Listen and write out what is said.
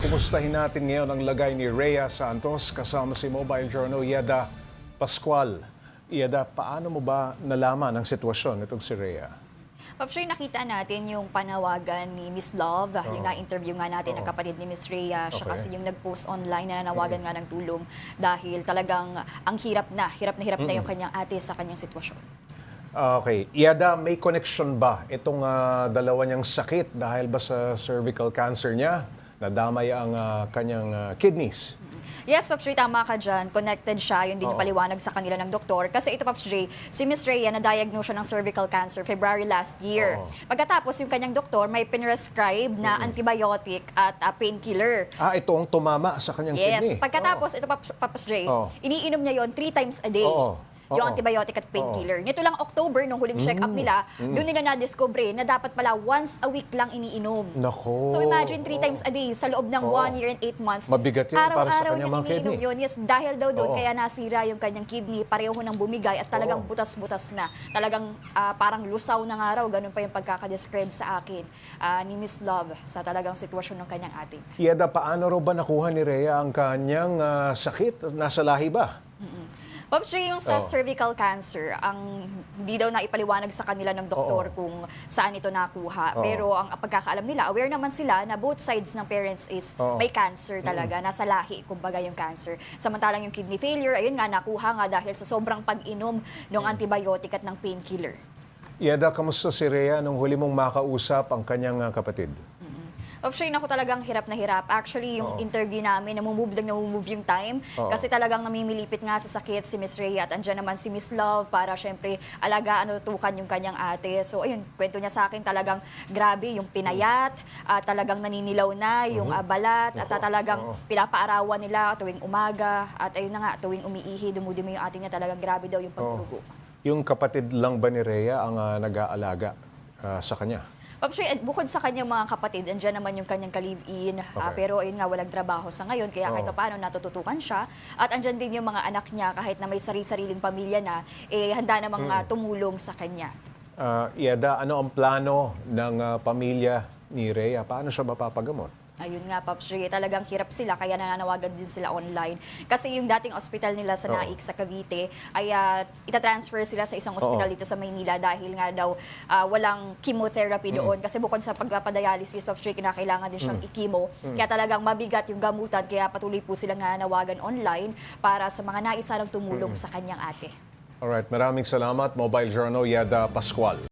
Kumustahin natin ngayon ang lagay ni Rhea Santos kasama si Mobile Journal Yeda Pascual. Yeda, paano mo ba nalaman ang sitwasyon nitong si Rhea? Papsy, nakita natin yung panawagan ni Miss Love, yung na-interview nga natin ng kapatid ni Miss Rhea, siya Okay. kasi yung nag-post online na nanawagan nga ng tulong dahil talagang ang hirap na yung kanyang ate sa kanyang sitwasyon. Okay. Yeda, may connection ba itong dalawa niyang sakit dahil ba sa cervical cancer niya? Nadamay ang kanyang kidneys. Yes, Pops Ray, tama ka dyan. Connected siya, yun din yung paliwanag sa kanila ng doktor. Kasi ito, Pops Ray, si Miss Rhea na-diagnose siya ng cervical cancer February last year. Pagkatapos, yung kanyang doktor may pinrescribe na antibiotic at painkiller. Ito ang tumama sa kanyang kidney. Yes, pagkatapos, ito, Pops Ray, iniinom niya yon 3 times a day. Yung antibiotic at painkiller. Nito lang October, nung huling check-up nila, doon nila na-discover na dapat pala once a week lang iniinom. Nako. So imagine 3 times a day sa loob ng 1 year and 8 months. Mabigat yun para sa kanyang mga kidney. Yun. Yes, dahil daw doon, kaya nasira yung kanyang kidney, pareho ng bumigay at talagang butas-butas na. Talagang parang lusaw na nga raw, ganun pa yung pagkakadescribe sa akin ni Miss Love sa talagang sitwasyon ng kanyang ate. Yeda, paano raw ba nakuha ni Rhea ang kanyang sakit? Nasa lahi ba? Pops Ray, yung sa cervical cancer, ang hindi daw na ipaliwanag sa kanila ng doktor kung saan ito nakuha. Pero ang pagkakaalam nila, aware naman sila na both sides ng parents is may cancer talaga, nasa lahi, kumbaga yung cancer. Samantalang yung kidney failure, ayun nga, nakuha nga dahil sa sobrang pag-inom ng antibiotic at ng painkiller. Yeda, kamusta si Rhea nung huli mong makausap ang kanyang kapatid? Option ako talagang hirap na hirap. Actually, yung interview namin, namumove yung time. Kasi talagang namimilipit nga sa sakit si Miss Rhea at andyan naman si Miss Love para syempre alagaan at tutukan yung kanyang ate. So ayun, kwento niya sa akin talagang grabe yung pinayat, talagang naninilaw na yung balat, at talagang pinapaarawan nila tuwing umaga. At ayun na nga, tuwing umiihi, dumudumi yung ate niya, talagang grabe daw yung pagdurugo. Yung kapatid lang ba ni Rhea ang nag-aalaga sa kanya? Actually, bukod sa kanyang mga kapatid, andyan naman yung kanyang ka-live-in. Pero ayun nga, walang trabaho sa ngayon. Kaya kahit paano natututukan siya. At andyan din yung mga anak niya, kahit na may sariling pamilya na, handa namang tumulong sa kanya. Yeda, ano ang plano ng pamilya ni Rhea? Paano siya mapapagamot? Ayun nga, Pops Ray, talagang hirap sila, kaya nananawagan din sila online. Kasi yung dating ospital nila sa Naik, sa Cavite, ay itatransfer sila sa isang ospital dito sa Maynila dahil nga daw walang chemotherapy doon. Kasi bukod sa pagpapadialysis, Pops Ray, kinakailangan din siyang i-chemo. Kaya talagang mabigat yung gamutan, kaya patuloy po silang nananawagan online para sa mga naisalang tumulong sa kanyang ate. Alright, maraming salamat. Mobile Journal Yeda Pascual.